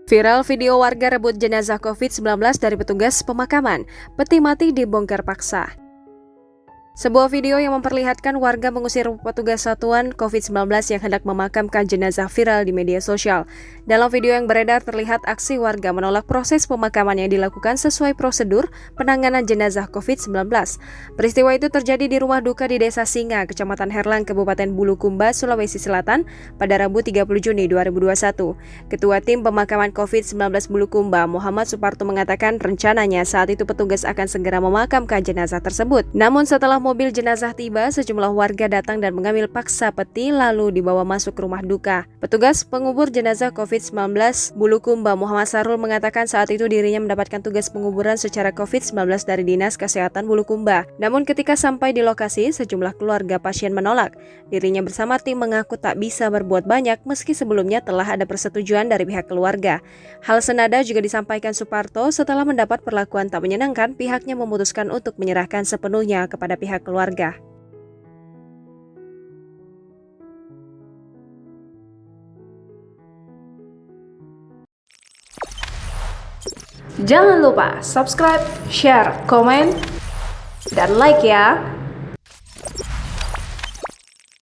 Viral video warga rebut jenazah COVID-19 dari petugas pemakaman, peti mati dibongkar paksa. Sebuah video yang memperlihatkan warga mengusir petugas satuan COVID-19 yang hendak memakamkan jenazah viral di media sosial. Dalam video yang beredar terlihat aksi warga menolak proses pemakaman yang dilakukan sesuai prosedur penanganan jenazah COVID-19. Peristiwa itu terjadi di rumah duka di Desa Singa, Kecamatan Herlang, Kabupaten Bulukumba, Sulawesi Selatan pada Rabu 30 Juni 2021. Ketua Tim Pemakaman COVID-19 Bulukumba, Muhammad Suparto mengatakan rencananya saat itu petugas akan segera memakamkan jenazah tersebut. Namun setelah mobil jenazah tiba, sejumlah warga datang dan mengambil paksa peti lalu dibawa masuk ke rumah duka. Petugas pengubur jenazah COVID-19 Bulukumba Muhammad Sarul mengatakan saat itu dirinya mendapatkan tugas penguburan secara COVID-19 dari Dinas Kesehatan Bulukumba. Namun ketika sampai di lokasi, sejumlah keluarga pasien menolak. Dirinya bersama tim mengaku tak bisa berbuat banyak meski sebelumnya telah ada persetujuan dari pihak keluarga. Hal senada juga disampaikan Suparto setelah mendapat perlakuan tak menyenangkan, pihaknya memutuskan untuk menyerahkan sepenuhnya kepada pihak keluarga. Jangan lupa subscribe, share, komen, dan like ya.